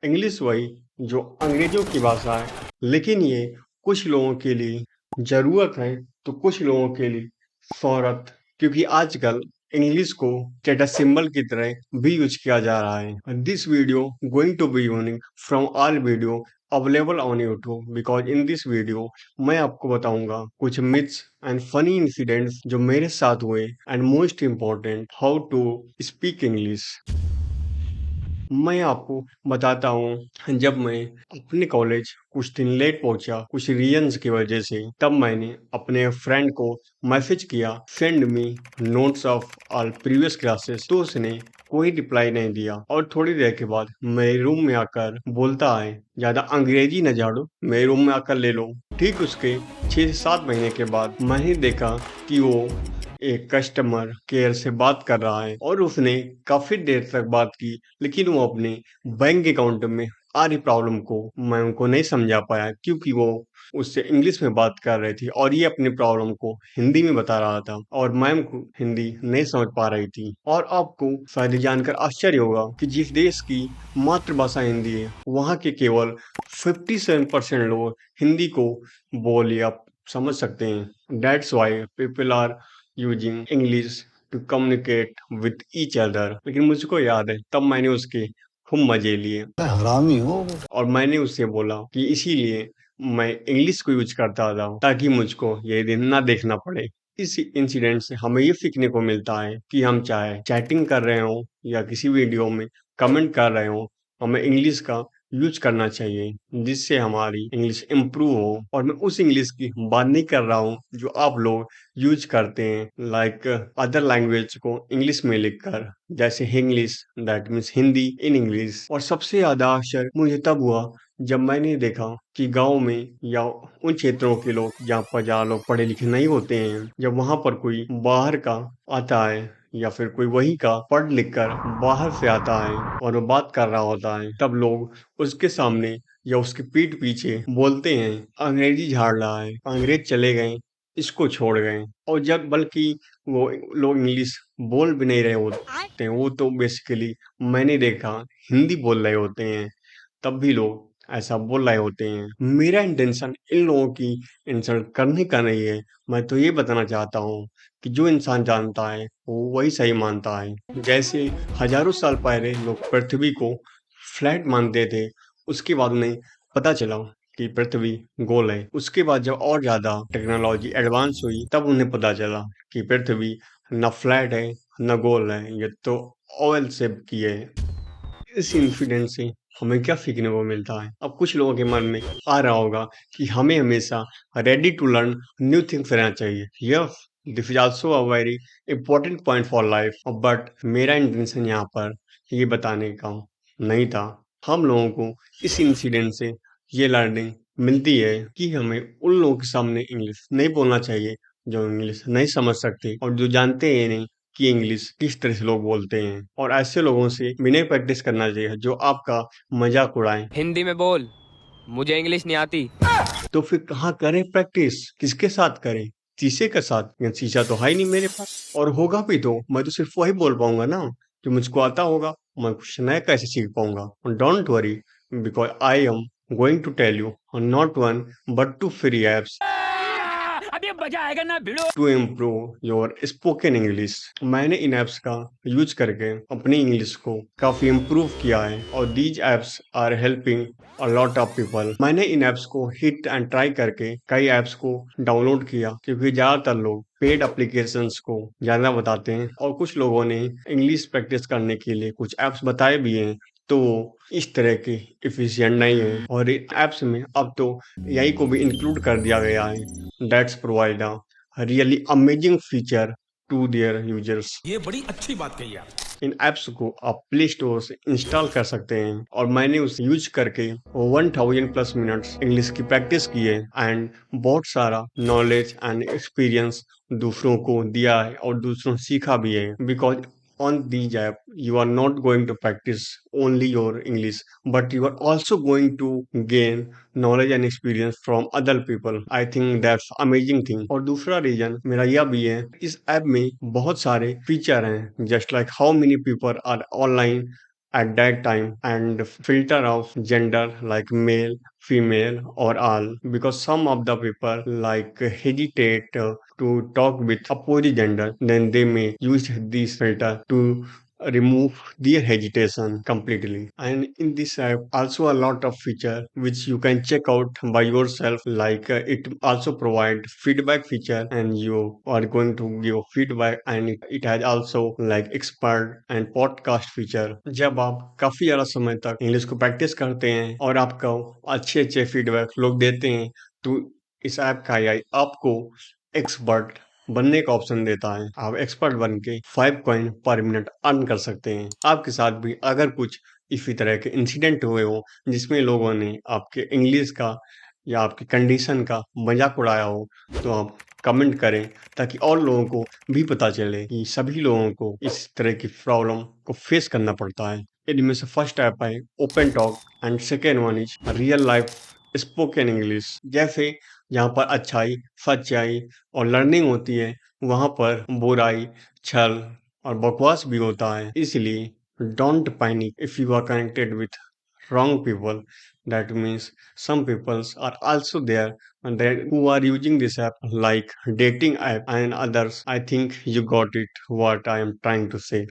English वही जो अंग्रेजों की भाषा है, लेकिन ये कुछ लोगों के लिए जरूरत है तो कुछ लोगों के लिए शोहरत, क्योंकि आजकल इंग्लिश को स्टेटस सिंबल की तरह भी यूज किया जा रहा है। This video going to be unique from all video available on YouTube because in this video मैं आपको बताऊंगा कुछ मिथ्स एंड फनी इंसिडेंट्स जो मेरे साथ हुए and most important how to speak English. मैं आपको बताता हूँ, जब मैं अपने कॉलेज कुछ दिन लेट पहुंचा कुछ रीजंस की वजह से, तब मैंने अपने फ्रेंड को मैसेज किया send me notes of all previous classes, तो उसने कोई रिप्लाई नहीं दिया और थोड़ी देर के बाद मेरे रूम में आकर बोलता है ज्यादा अंग्रेजी न झाड़ो, मेरे रूम में आकर ले लो। ठीक उसके 6 से 7 महीने के बाद मैंने देखा कि वो एक कस्टमर केयर से बात कर रहा है और उसने काफी देर तक बात की, लेकिन वो अपने बैंक अकाउंट में आ रही प्रॉब्लम को मैं उनको नहीं समझा पाया, क्योंकि वो उससे इंग्लिश में बात कर रही थी और ये अपनी प्रॉब्लम को हिंदी में बता रहा था और मैम को हिंदी नहीं समझ पा रही थी। और आपको शायद ये जानकर आश्चर्य होगा कि जिस देश की मातृभाषा हिंदी है, वहाँ के केवल 57% लोग हिंदी को बोल या समझ सकते हैं। That's why people are using English to communicate with each other. लेकिन मुझको याद है तब मैंने उसके खूब मजे लिए हरामी हो। और मैंने उससे बोला कि इसीलिए मैं इंग्लिश को यूज करता था ताकि मुझको ये दिन ना देखना पड़े। इस इंसिडेंट से हमें ये सीखने को मिलता है कि हम चाहे चैटिंग कर रहे हो या किसी वीडियो में कमेंट कर रहे हो, हमें इंग्लिश का यूज करना चाहिए जिससे हमारी इंग्लिश इम्प्रूव हो। और मैं उस इंग्लिश की बात नहीं कर रहा हूँ जो आप लोग यूज करते हैं लाइक अदर लैंग्वेज को इंग्लिश में लिखकर, जैसे English that means Hindi in English. और सबसे ज्यादा आश्चर्य मुझे तब हुआ जब मैंने देखा कि गांव में या उन क्षेत्रों के लोग जहाँ पर जहाँ लोग पढ़े लिखे नहीं होते हैं, जब वहां पर कोई बाहर का आता है या फिर कोई वहीं का पढ़ लिख कर बाहर से आता है और वो बात कर रहा होता है, तब लोग उसके सामने या उसके पीठ पीछे बोलते हैं अंग्रेजी झाड़ रहा है, अंग्रेज चले गए, इसको छोड़ गए। और जब बल्कि वो लोग इंग्लिश बोल भी नहीं रहे होते हैं, वो तो बेसिकली मैंने देखा हिंदी बोल रहे होते हैं, तब भी लोग ऐसा बोल रहे होते हैं। मेरा इंटेंशन इन लोगों की इंसल्ट करने का नहीं है, मैं तो ये बताना चाहता हूँ कि जो इंसान जानता है वो वही सही मानता है। जैसे हजारों साल पहले लोग पृथ्वी को फ्लैट मानते थे, उसके बाद उन्हें पता चला कि पृथ्वी गोल है। उसके बाद जब और ज्यादा टेक्नोलॉजी एडवांस हुई तब उन्हें पता चला कि पृथ्वी न फ्लैट है न गोल है, ये तो ओवल शेप की है। इस इंसिडेंट से हमें क्या सीखने को मिलता है? अब कुछ लोगों के मन में आ रहा होगा कि हमें हमेशा ready to learn new things रहना चाहिए। Yes, this is also a very important point for life, but मेरा इंटेंशन यहाँ पर ये बताने का नहीं था। हम लोगों को इस इंसिडेंट से ये लर्निंग मिलती है कि हमें उन लोगों के सामने इंग्लिश नहीं बोलना चाहिए जो इंग्लिश नहीं समझ सकते और जो जानते हैं नहीं कि इंग्लिश किस तरह से लोग बोलते हैं, और ऐसे लोगों से विनय प्रैक्टिस करना चाहिए जो आपका मजाक उड़ाएं। हिंदी में बोल, मुझे इंग्लिश नहीं आती। तो फिर कहाँ करें प्रैक्टिस, किसके साथ करें? शीशे के साथ? या शीशा तो है ही नहीं मेरे पास, और होगा भी तो मैं तो सिर्फ वही बोल पाऊंगा ना जो मुझको आता होगा। मैं कुछ नया कैसे सीख पाऊंगा? Don't worry, because I am going to tell you not one but two free apps अभी मजा आएगा ना भिड़ो। To improve your spoken English. मैंने इन ऐप्स का यूज करके अपनी इंग्लिश को काफी इम्प्रूव किया है और these apps are helping a lot of people. मैंने इन ऐप्स को हिट एंड ट्राई करके कई ऐप्स को डाउनलोड किया, क्योंकि ज्यादातर लोग पेड एप्लीकेशंस को ज्यादा बताते हैं और कुछ लोगों ने इंग्लिश प्रैक्टिस करने के लिए कुछ ऐप्स बताए भी हैं, तो वो इस तरह के इफिशिएंट नहीं है। और इन ऐप्स में अब तो एआई को भी इंक्लूड कर दिया गया है। That's provide a really amazing feature to their users. ये बड़ी अच्छी बात कही आप। इन ऐप्स को आप प्ले स्टोर से इंस्टॉल कर सकते हैं और मैंने उसे यूज करके 1000+ मिनट्स इंग्लिश की प्रैक्टिस की है एंड बहुत सारा नॉलेज एंड एक्सपीरियंस दूसरों को दिया है और दूसरों से सीखा भी है। Because on these app you are not going to practice only your English, but you are also going to gain knowledge and experience from other people. I think that's amazing thing। और दूसरा reason मेरा यह भी है, इस app में बहुत सारे फीचर हैं, just like how many people are online at that time and filter of gender like male, female or all, because some of the people like hesitate to talk with opposite gender, then they may use this filter to remove their hesitation completely. And in this app also a lot of feature which you can check out by yourself, like it also provide feedback feature and you are going to give feedback, and it has also like expert and podcast feature। जब आप काफी ज्यादा समय तक English को practice करते हैं और आपको अच्छे अच्छे फीडबैक लोग देते हैं, तो इस ऐप का AI आपको एक्सपर्ट बनने का ऑप्शन देता है। आप एक्सपर्ट बन के 5 कॉइन पर मिनट अर्न कर सकते हैं। आपके साथ भी अगर कुछ इसी तरह के इंसिडेंट हुए हो जिसमें लोगों ने आपके इंग्लिश का या आपकी कंडीशन का मजाक उड़ाया हो, तो आप कमेंट करें ताकि और लोगों को भी पता चले कि सभी लोगों को इस तरह की प्रॉब्लम को फेस करना पड़ता है। इनमें से फर्स्ट ऐप है open talk and second one is real life spoken English. जैसे जहाँ पर अच्छाई, सच्चाई और लर्निंग होती है, वहाँ पर बुराई, छल और बकवास भी होता है। इसलिए don't panic if you are connected with wrong people. That means some peoples are also there and that who are using this app like dating app and others. I think you got it what I am trying to say.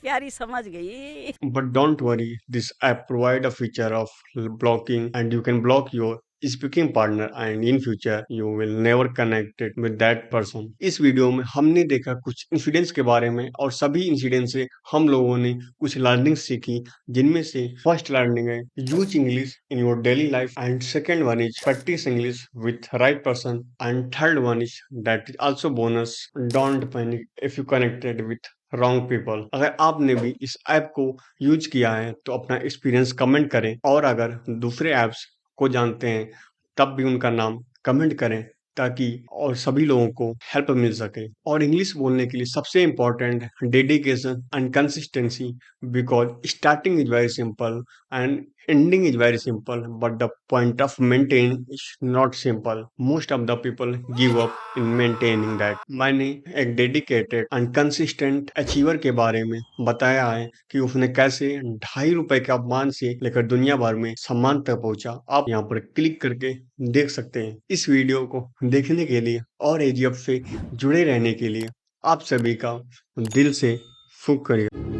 प्यारी समझ गई। But don't worry, this app provide a feature of blocking and you can block your speaking partner and in future you will never connect it with that person। इस video में हमने देखा कुछ incidents के बारे में और सभी इंसिडेंट से हम लोगों ने कुछ लर्निंग सीखी, जिनमें से फर्स्ट लर्निंग है use English in your daily life and second one is practice English with right person and third one is that is also bonus don't panic if you connected with wrong people. अगर आपने भी इस app को use किया है तो अपना experience comment करें, और अगर दूसरे ऐप्स को जानते हैं तब भी उनका नाम कमेंट करें ताकि और सभी लोगों को हेल्प मिल सके। और इंग्लिश बोलने के लिए सबसे important dedication and consistency, because starting is very simple and ending is very simple, but the point of maintaining is not simple. Most of the people give up in maintaining that। मैंने एक dedicated and consistent achiever के बारे में बताया है कि उसने कैसे ₹2.5 के अपमान से लेकर दुनिया भर में सम्मान तक पहुंचा। आप यहाँ पर क्लिक करके देख सकते हैं। इस वीडियो को देखने के लिए और एजीएफ से जुड़े रहने के लिए आप सभी का दिल से शुक्रिया।